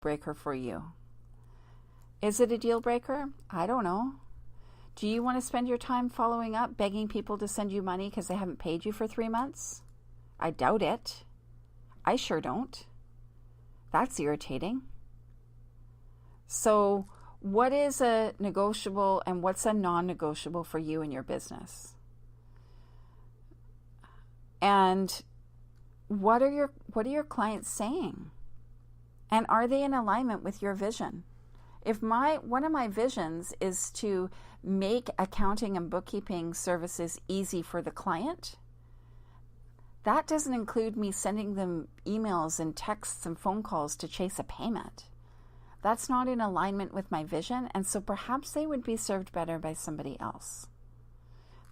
breaker for you? Is it a deal breaker? I don't know. Do you want to spend your time following up, begging people to send you money because they haven't paid you for 3 months? I doubt it. I sure don't. That's irritating. So what is a negotiable and what's a non-negotiable for you in your business? And what are your clients saying? And are they in alignment with your vision? If one of my visions is to make accounting and bookkeeping services easy for the client, that doesn't include me sending them emails and texts and phone calls to chase a payment. That's not in alignment with my vision, and so perhaps they would be served better by somebody else.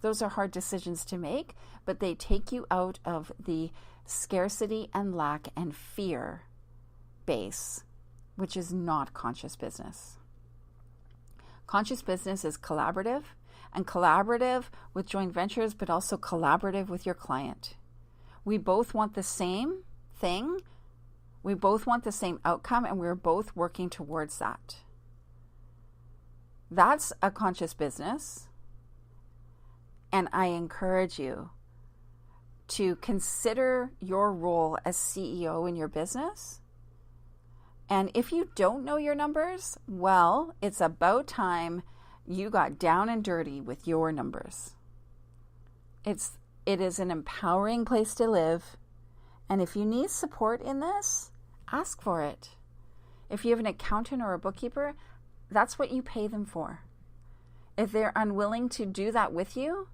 Those are hard decisions to make, but they take you out of the scarcity and lack and fear base, which is not conscious business. Conscious business is collaborative, and collaborative with joint ventures, but also collaborative with your client. We both want the same thing. We both want the same outcome, and we're both working towards that. That's a conscious business. And I encourage you to consider your role as CEO in your business. And if you don't know your numbers, well, it's about time you got down and dirty with your numbers. It is an empowering place to live. And if you need support in this, ask for it. If you have an accountant or a bookkeeper, that's what you pay them for. If they're unwilling to do that with you,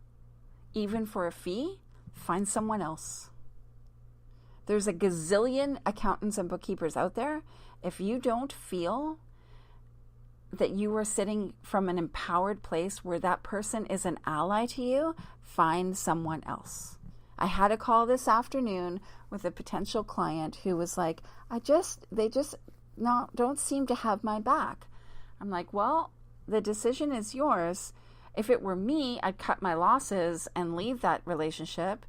even for a fee, find someone else. There's a gazillion accountants and bookkeepers out there. If you don't feel that you are sitting from an empowered place where that person is an ally to you, find someone else. I had a call this afternoon with a potential client who was like, they just don't seem to have my back. I'm like, well, the decision is yours. If it were me, I'd cut my losses and leave that relationship.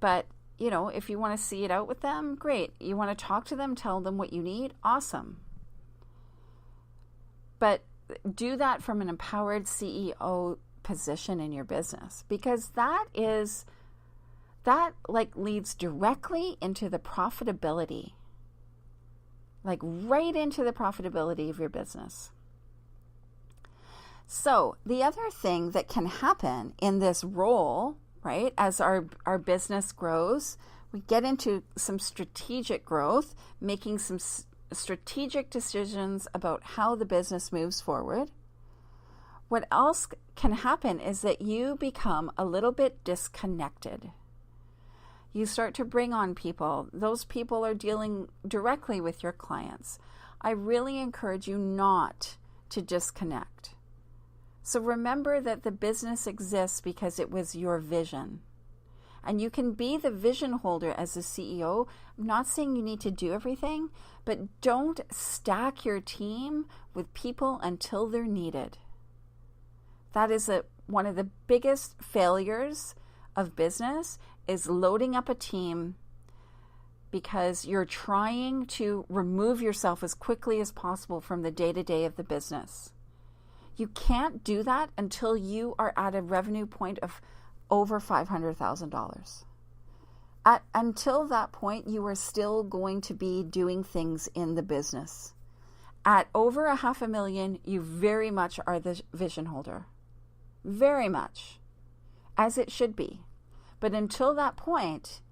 But, if you want to see it out with them, great. You want to talk to them, tell them what you need, awesome. But do that from an empowered CEO position in your business, because that leads directly into the profitability, right into the profitability of your business. So the other thing that can happen in this role, right, as our business grows, we get into some strategic growth, making some strategic decisions about how the business moves forward. What else can happen is that you become a little bit disconnected. You start to bring on people. Those people are dealing directly with your clients. I really encourage you not to disconnect. So remember that the business exists because it was your vision. And you can be the vision holder as a CEO. I'm not saying you need to do everything, but don't stack your team with people until they're needed. That is one of the biggest failures of business, is loading up a team because you're trying to remove yourself as quickly as possible from the day-to-day of the business. You can't do that until you are at a revenue point of over $500,000. Until that point, you are still going to be doing things in the business. At over $500,000, you very much are the vision holder. Very much. As it should be. But until that point,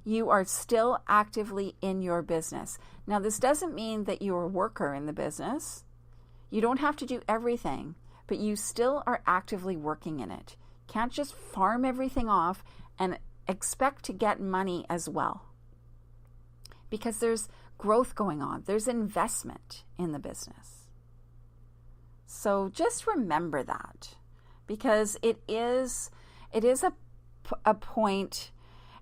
you are still actively in your business. Now, this doesn't mean that you're a worker in the business. You don't have to do everything, but you still are actively working in it. Can't just farm everything off and expect to get money as well. Because there's growth going on. There's investment in the business. So just remember that, because it is a point,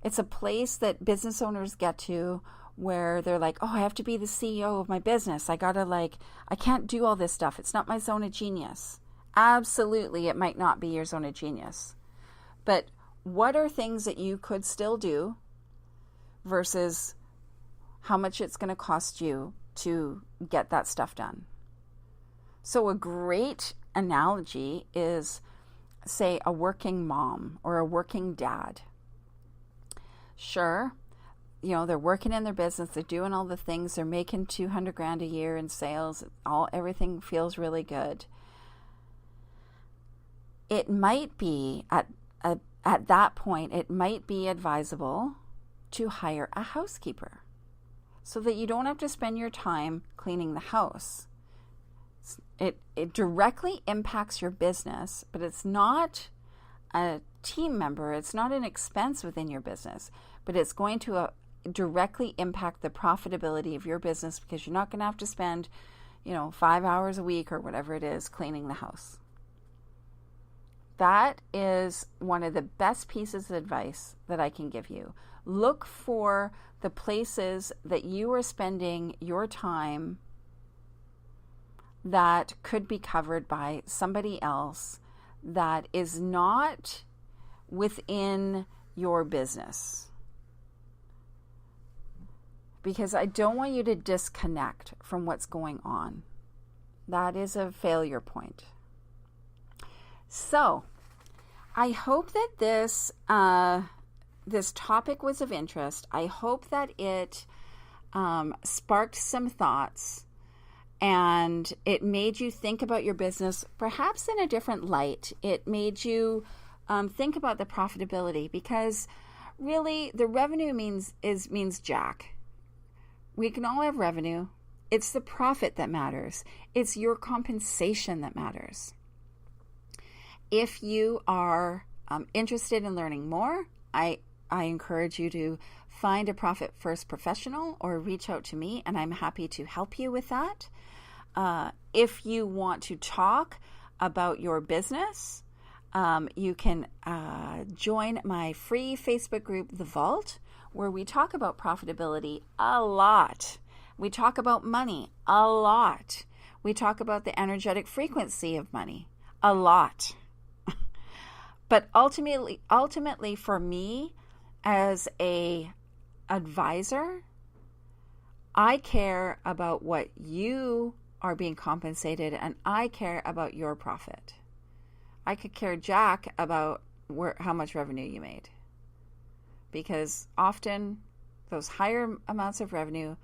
it's a place that business owners get to where they're like, oh, I have to be the CEO of my business. I can't do all this stuff. It's not my zone of genius. Absolutely, it might not be your zone of genius. But what are things that you could still do versus how much it's going to cost you to get that stuff done. So a great analogy is, say, a working mom or a working dad. Sure, they're working in their business, they're doing all the things, they're making $200,000 a year in sales, everything feels really good. It might be at that point, it might be advisable to hire a housekeeper so that you don't have to spend your time cleaning the house. It directly impacts your business, but it's not a team member. It's not an expense within your business, but it's going to directly impact the profitability of your business because you're not going to have to spend, 5 hours a week or whatever it is cleaning the house. That is one of the best pieces of advice that I can give you. Look for the places that you are spending your time that could be covered by somebody else that is not within your business. Because I don't want you to disconnect from what's going on. That is a failure point. So, I hope that this topic was of interest. I hope that it sparked some thoughts and it made you think about your business perhaps in a different light. It made you think about the profitability, because really the revenue means jack. We can all have revenue. It's the profit that matters. It's your compensation that matters. If you are interested in learning more, I encourage you to find a Profit First professional or reach out to me, and I'm happy to help you with that. If you want to talk about your business, you can join my free Facebook group, The Vault, where we talk about profitability a lot. We talk about money a lot. We talk about the energetic frequency of money a lot. But ultimately for me as a advisor, I care about what you are being compensated, and I care about your profit. I could care jack about how much revenue you made, because often those higher amounts of revenue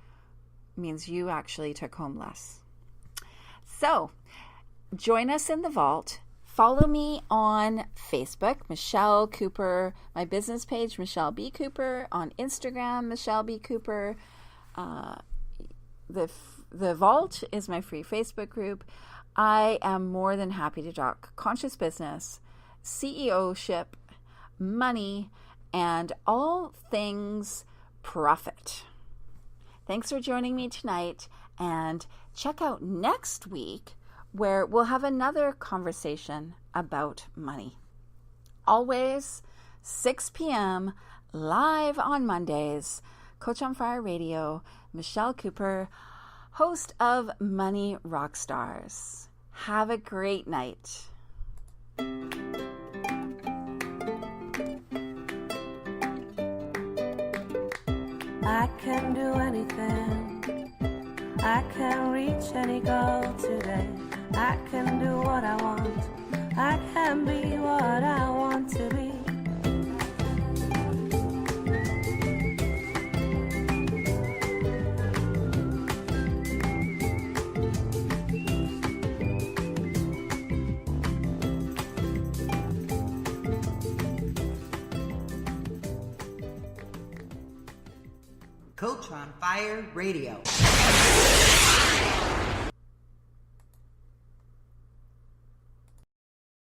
means you actually took home less. So join us in the vault. Follow me on Facebook, Michelle Cooper, my business page, Michelle B. Cooper, on Instagram, Michelle B. Cooper. The Vault is my free Facebook group. I am more than happy to talk conscious business, CEO-ship, money, and all things profit. Thanks for joining me tonight, and check out next week where we'll have another conversation about money. Always 6 p.m. live on Mondays. Coach on Fire Radio, Michelle Cooper, host of Money Rockstars. Have a great night. I can do anything. I can reach any goal today. I can do what I want. I can be what I want to be. Coach on Fire Radio.